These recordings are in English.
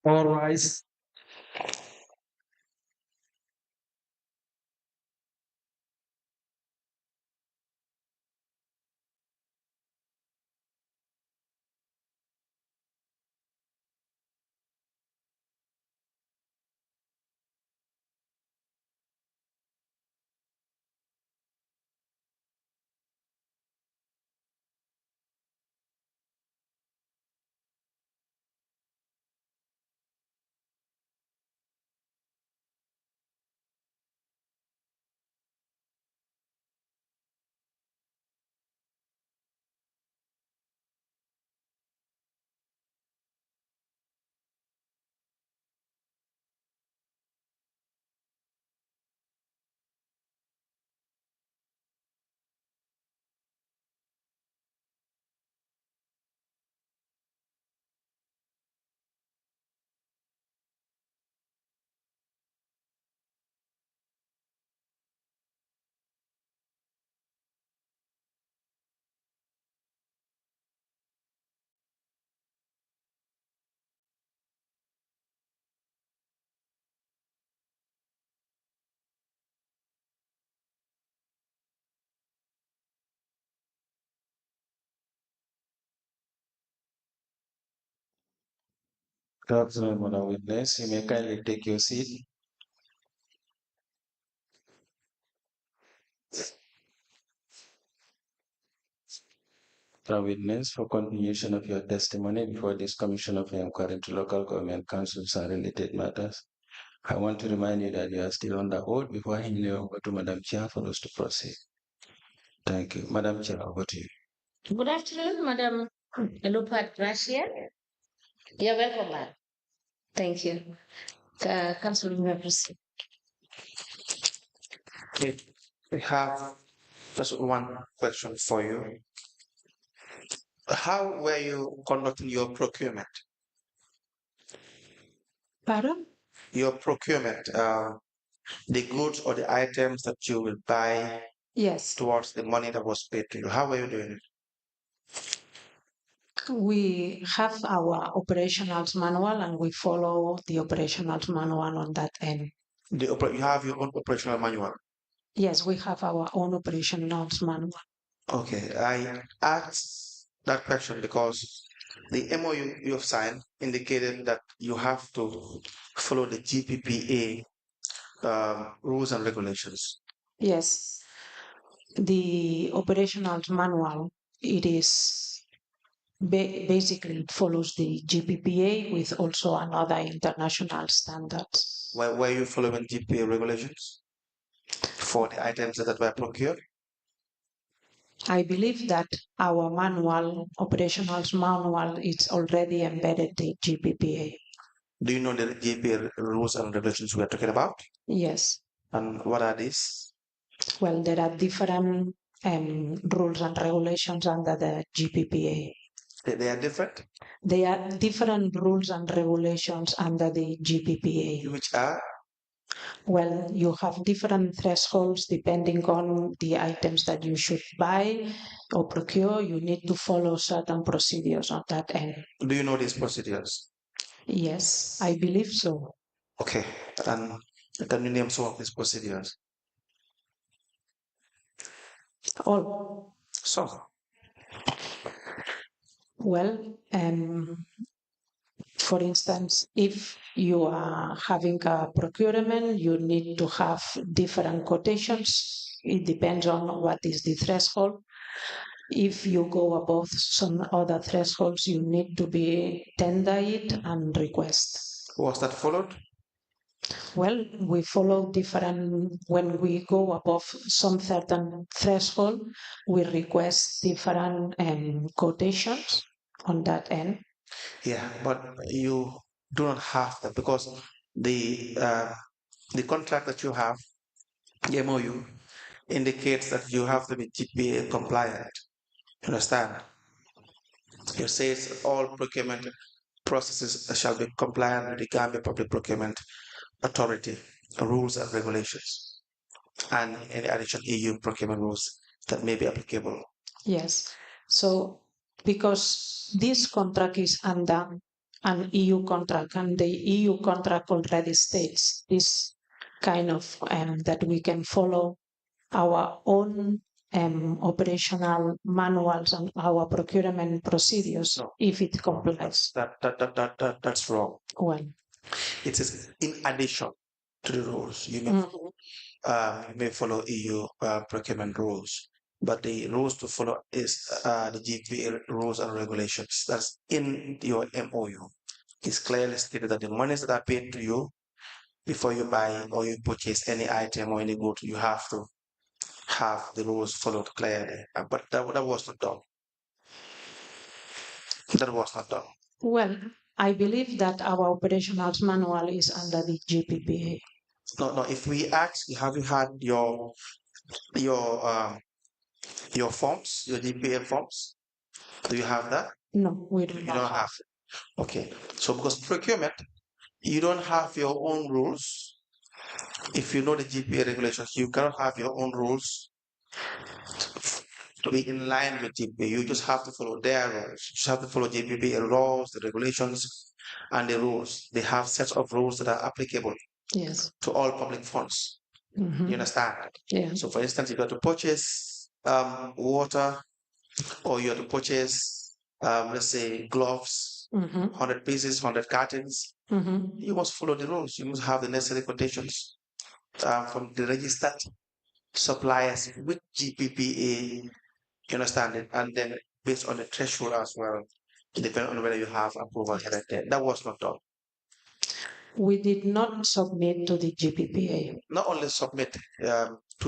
All rise. Good afternoon, Madam Witness. You may kindly take your seat. Madam Witness, for continuation of your testimony before this Commission of Inquiry into Local Government Councils and related matters, I want to remind you that you are still on the hold before handing you over to Madam Chair for us to proceed. Thank you. Madam Chair, over to you. Good afternoon, Madam Lupat Gracia. You're welcome back. Thank you. Council members. Okay, we have just one question for you. How were you conducting your procurement? Pardon? Your procurement, the goods or the items that you will buy Yes. towards the money that was paid to you. How were you doing it? We have our operationals manual and we follow the operationals manual on that end. You have your own operational manual. Yes, we have our own operationals manual. Okay, I asked that question because the MOU you have signed indicated that you have to follow the GPPA rules and regulations. Yes. The operationals manual, it is basically it follows the GPPA with also another international standards. Why were you following GPPA regulations for the items that were procured? I believe that our manual, operationals manual, is already embedded the GPPA. Do you know the GPPA rules and regulations we are talking about? Yes. And what are these? Well, there are different rules and regulations under the GPPA. They are different? There are different rules and regulations under the GPPA. Which are? Well, you have different thresholds depending on the items that you should buy or procure. You need to follow certain procedures on that end. Do you know these procedures? Yes, I believe so. Okay, and can you name some of these procedures? All. So, Well, for instance, if you are having a procurement, you need to have different quotations. It depends on what is the threshold. If you go above some other thresholds, you need to be tender it and request. was that followed? Well, we follow different, when we go above some certain threshold, we request different quotations on that end. Yeah, but you do not have that because the uh, the contract that you have, the MOU, indicates that you have to be GPA compliant. You understand? It says all procurement processes shall be compliant with the Gambia Public Procurement Authority rules and regulations, and in addition, EU procurement rules that may be applicable. Yes. So, because this contract is under an EU contract, and the EU contract already states this kind of that we can follow our own operational manuals and our procurement procedures if it complies. That's wrong. Well, it is in addition to the rules. You may follow EU procurement rules, but the rules to follow is the GPA rules and regulations. That's in your MOU. It's clearly stated that the monies that are paid to you before you buy or you purchase any item or any good, you have to have the rules followed clearly. But that was not done. That was not done. Well, I believe that our operational manual is under the GPPA. No. If we ask, have you had your forms, your GPA forms? Do you have that? No, we do You not don't have. Okay. So because procurement, you don't have your own rules. If you know the GPA regulations, you cannot have your own rules to be in line with GPA. You just have to follow their rules. You just have to follow GPA laws, the regulations, and the rules. They have sets of rules that are applicable to all public funds. You understand? Yeah. So for instance, if you have to purchase water, or you have to purchase, let's say, gloves, 100 pieces, 100 cartons, you must follow the rules. You must have the necessary quotations from the registered suppliers with GPPA. You understand it? And then based on the threshold as well, depending on whether you have approval here and there. That was not done. We did not submit to the GPPA. Not only submit.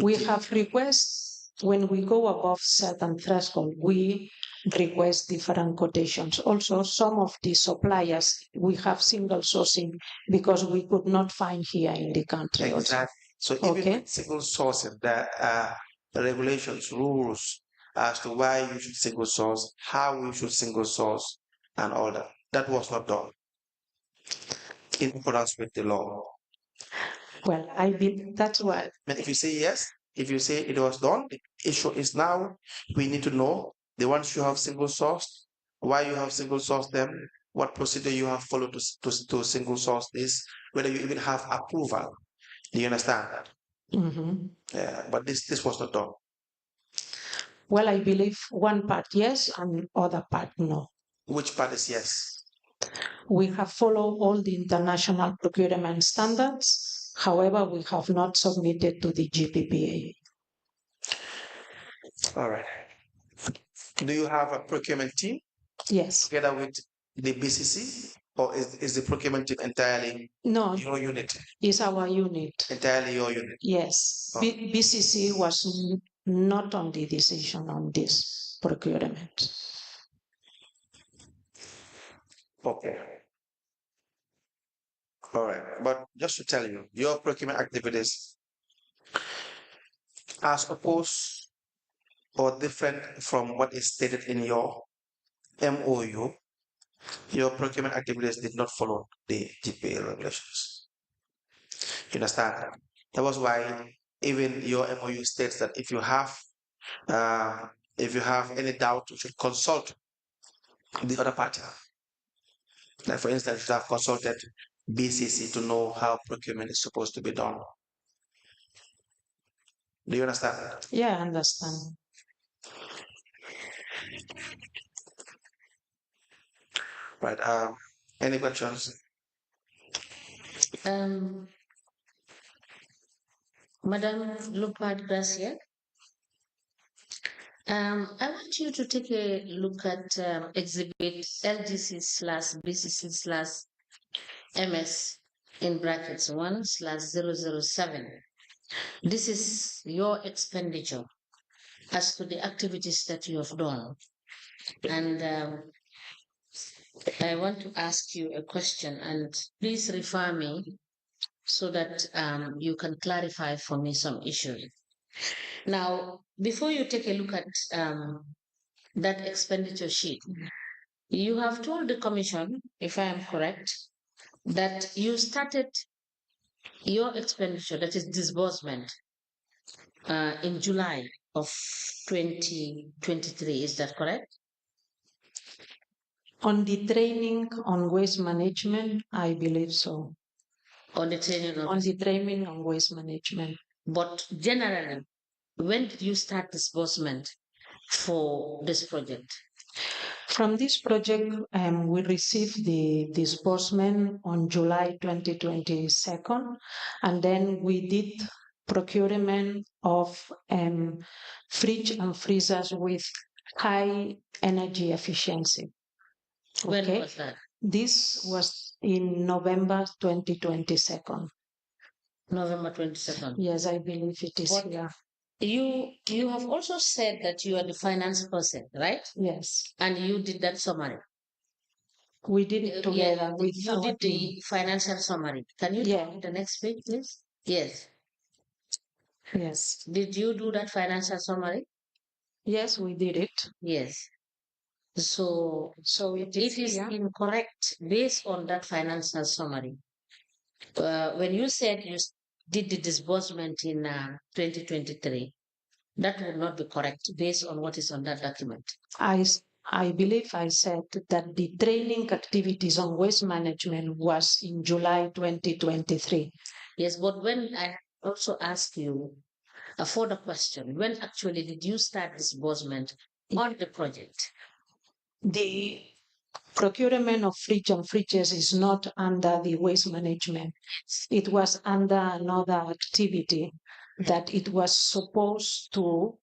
We have requests when we go above certain threshold. We request different quotations. Also, some of the suppliers we have single sourcing because we could not find here in the country. Exactly. So even with single sourcing, there are regulations, rules as to why you should single source, how you should single source, and all that. That was not done in accordance with the law. Well, I believe that's why. But if you say yes, if you say it was done, the issue is now we need to know the ones you have single sourced, why you have single sourced them, what procedure you have followed to single source this, whether you even have approval. Do you understand that? Yeah, but this was not done. Well, I believe one part yes and other part no. Which part is yes? We have followed all the international procurement standards. However, we have not submitted to the GPPA. All right. Do you have a procurement team? Yes. Together with the BCC, or is the procurement team entirely your unit? It's our unit. Entirely your unit? Yes. BCC was not on the decision on this procurement. Okay. All right. But just to tell you, your procurement activities as opposed or different from what is stated in your MOU, your procurement activities did not follow the GPA regulations. You understand? That was why even your MOU states that if you have any doubt, you should consult the other party. Like for instance, you should have consulted BCC to know how procurement is supposed to be done. Do you understand that? Yeah, I understand. Right. Any questions? Madam Lupard Gracia, I want you to take a look at exhibit LGC/BCC/MS in brackets 1/007. This is your expenditure as to the activities that you have done. And I want to ask you a question, and please refer me so that you can clarify for me some issues. Now, before you take a look at that expenditure sheet, you have told the commission, if I am correct, that you started your expenditure, that is disbursement, in July of 2023. Is that correct? On the training on waste management, I believe so. On the training of, On the training on waste management. but generally, when did you start disbursement for this project? From this project, we received the disbursement on July 2022, and then we did procurement of fridge and freezers with high energy efficiency. When was that? This was in November 2022. November 22nd. Yes, I believe it is here. You have also said that you are the finance person, right? Yes. And you did that summary. We did it together with you did the financial summary. Can you tell me the next page, please? Yes. Yes. Did you do that financial summary? Yes, we did it. Yes. So it is incorrect based on that financial summary. When you said you did the disbursement in 2023, that would not be correct based on what is on that document. I believe I said that the training activities on waste management was in July 2023. Yes, but when I also asked you a further question, when actually did you start disbursement on the project? The procurement of fridge and fridges is not under the waste management. It was under another activity that it was supposed to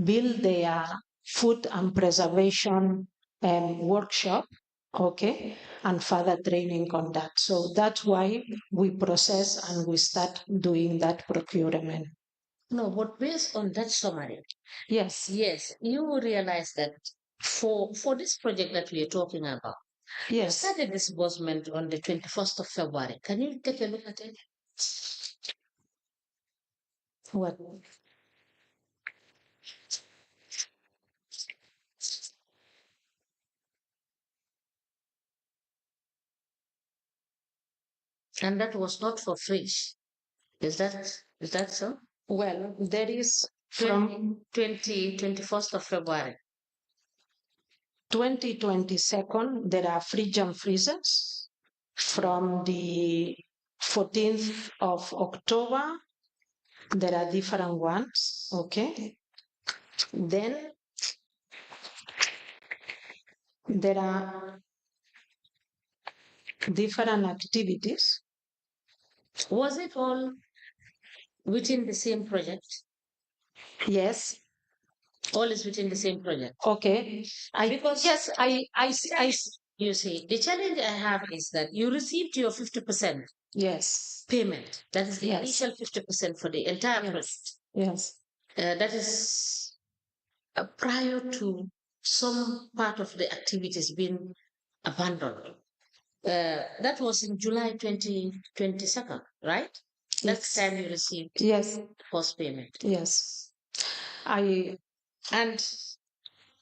build their food and preservation workshop, okay, and further training on that. So that's why we process and we start doing that procurement. No, but based on that summary, yes, you will realize that for this project that we are talking about, you started disbursement on the 21st of February. Can you take a look at it? What? And that was not for fridge. Is that so? Well, there is from 21st of February. 2022, there are fridge and freezers. From the 14th of October, there are different ones, okay? Then there are different activities. Was it all within the same project? Yes. All is within the same project. Okay. You see, the challenge I have is that you received your 50% payment. That is the initial 50% for the entire project. Yes. That is prior to some part of the activities being abandoned. That was in July 2022, right? That's time you received first payment. Yes. And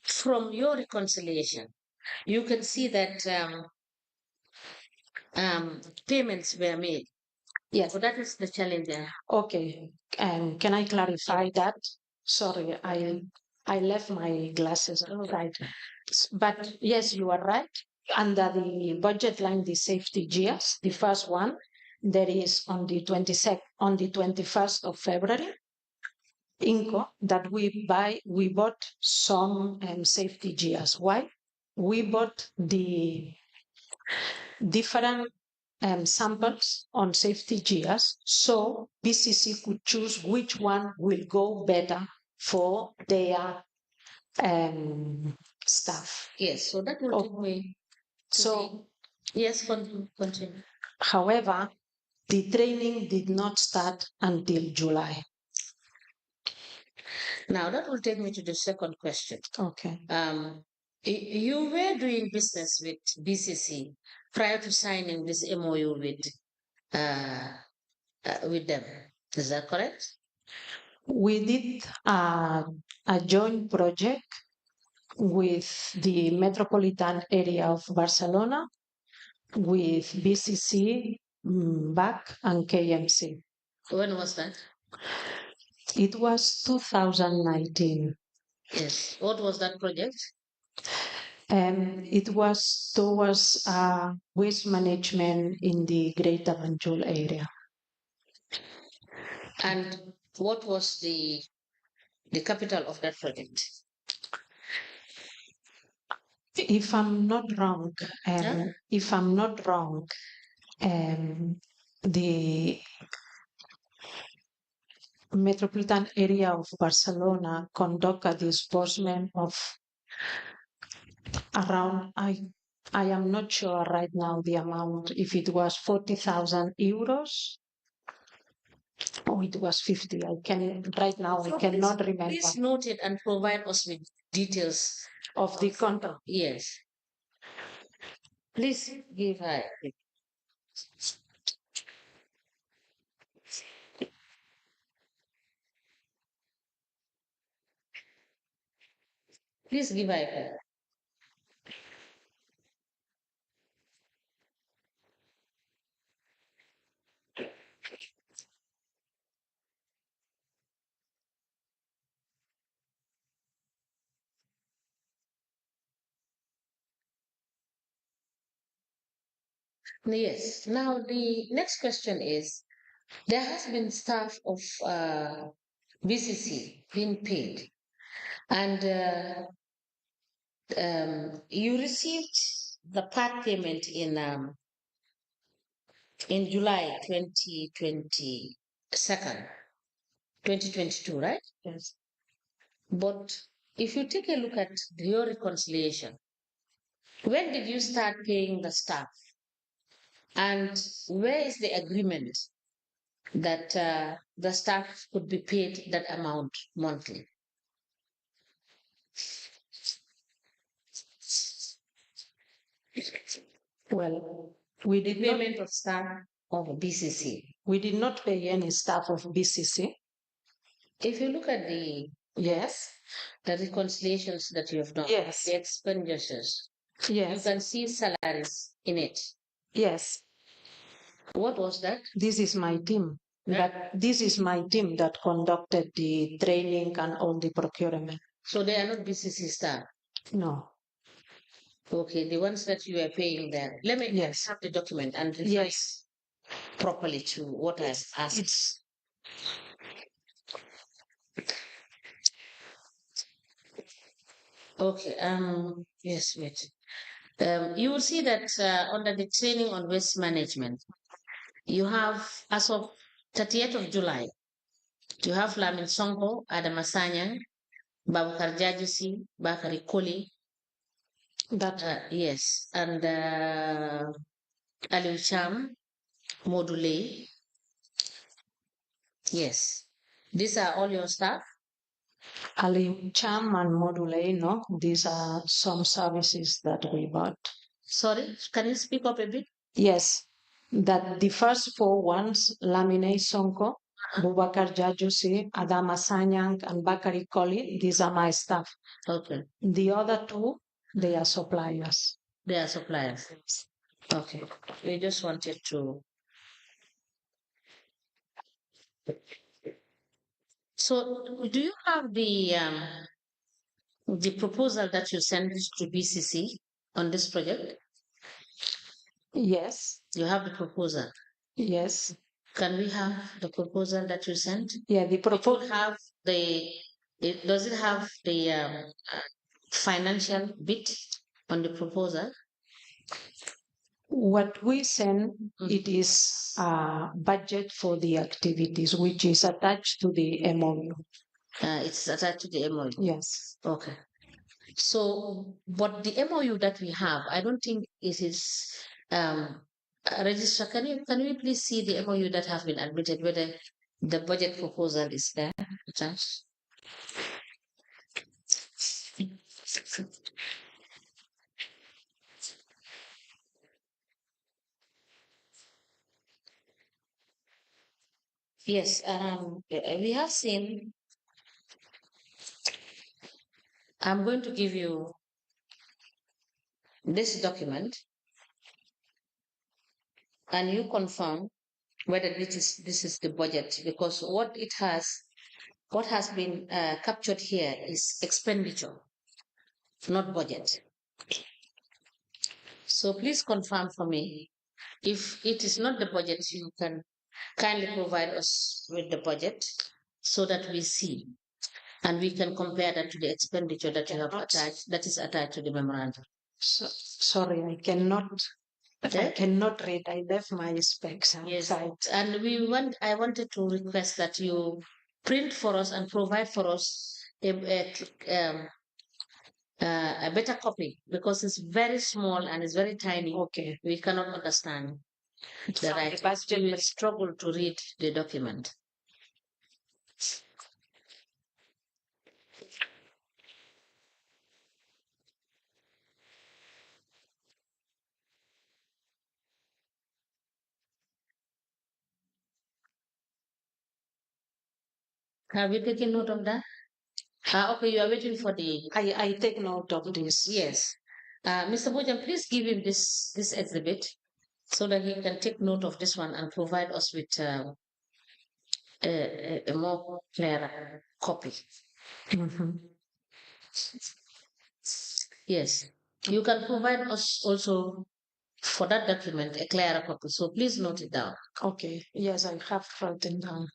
from your reconciliation, you can see that payments were made. Yes. So that is the challenge there. Okay. Can I clarify that? Sorry, I left my glasses outside. But yes, you are right. Under the budget line, the safety gears, the first one, there is on the 21st of February, Inco, that we bought some safety gears. Why? We bought the different samples on safety gears, so BCC could choose which one will go better for their staff. Yes, so that will take me. So yes, continue. However, the training did not start until July. Now that will take me to the second question. Okay. You were doing business with BCC prior to signing this MOU with them. Is that correct? We did a joint project with the metropolitan area of Barcelona, with BCC, BAC, and KMC. When was that? It was 2019. Yes. What was that project? It was towards waste management in the Greater Banjul area. And what was the capital of that project? If I'm not wrong, the metropolitan area of Barcelona conduct a disbursement of around, I am not sure right now the amount, if it was 40,000 euros or it was 50. I cannot remember. Please note it and provide us with details Of the contract. Yes. Please give her. Please give her. Yes. Now the next question is: there has been staff of BCC being paid, and you received the part payment in July 2022, right? Yes. But if you take a look at your reconciliation, when did you start paying the staff? And where is the agreement that the staff could be paid that amount monthly? Well, we did not, Payment of staff of BCC. we did not pay any staff of BCC. If you look at Yes. the reconciliations that you have done, Yes. the expenditures, you Yes. can see salaries in it. Yes. What was that? This is my team. This is my team that conducted the training and all the procurement. So they are not BCC staff. No. Okay, the ones that you are paying there. Let me have the document and refer properly to what I've asked. Okay. Yes. Wait. You will see that under the training on waste management, you have, as of 30th of July, you have Lamin Songo, Adam Asanyang, Babakar Jajusi, Bakari Koli. Yes, and Aliu Cham, Module. Yes, these are all your staff. Ali Cham and Module, no, these are some services that we bought. Sorry, can you speak up a bit? Yes, that the first four ones, Lamine Sonko, Bubakar Jajusi, Adama Sanyang, and Bakari Koli, these are my staff. Okay. The other two, they are suppliers. They are suppliers. Okay. We just wanted to. So, do you have the proposal that you sent to BCC on this project? Yes. You have the proposal? Yes. Can we have the proposal that you sent? Yeah, the proposal have does it have the financial bit on the proposal? What we send, it is a budget for the activities, which is attached to the MOU. It's attached to the MOU? Yes. Okay. So, but the MOU that we have, I don't think it is register. Can you please see the MOU that have been admitted, whether the budget proposal is there attached? Yes, we have seen. I'm going to give you this document, and you confirm whether this is the budget, because what has been captured here is expenditure, not budget. So please confirm for me. If it is not the budget, you can kindly provide us with the budget so that we see and we can compare that to the expenditure that you have attached, that is attached to the memorandum. Sorry, I cannot. I cannot read. I left my specs outside. Yes, and I wanted to request that you print for us and provide for us a better copy because it's very small and it's very tiny. Okay. We cannot understand the From right. the budget We will struggle to read the document. Have you taken note of that? Okay, you are waiting for the. I take note of this. Yes. Mr. Bojan, please give him this exhibit so that he can take note of this one and provide us with a more clear copy. Mhm. Yes. You can provide us also for that document a clearer copy. So please note it down. Okay. Yes, I have written down.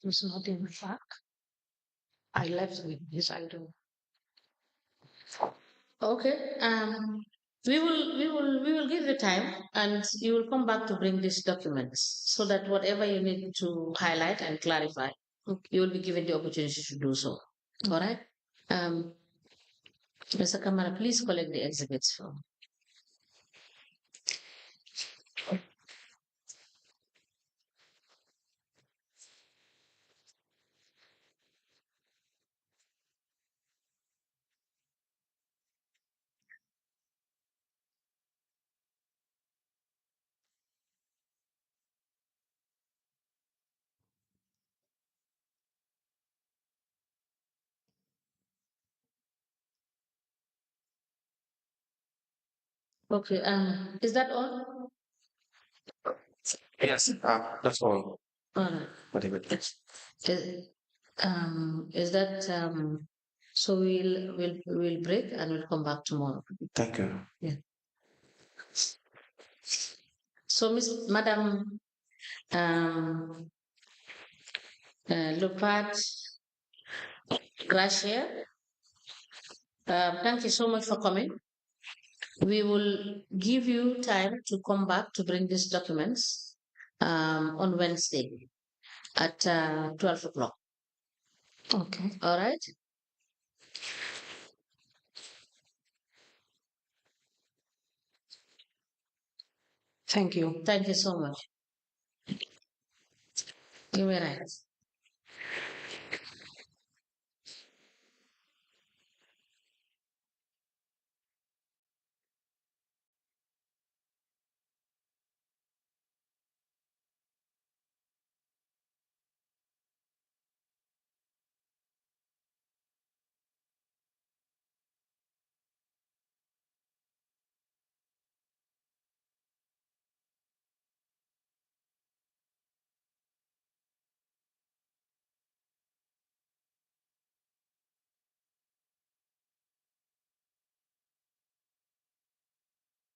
It's not in fact. I left with this. I don't. Okay. We will give you time and you will come back to bring these documents so that whatever you need to highlight and clarify, you will be given the opportunity to do so. All right. Um, Mr. Kamara, please collect the exhibits from. Okay. Is that all? Yes, that's all. All right. Whatever. Is, is that so we'll break and we'll come back tomorrow. Thank you. Yeah. So Miss Madam um Lupat Gracia, thank you so much for coming. We will give you time to come back to bring these documents on Wednesday at 12 o'clock. Okay. All right. Thank you. Thank you so much. You may rise.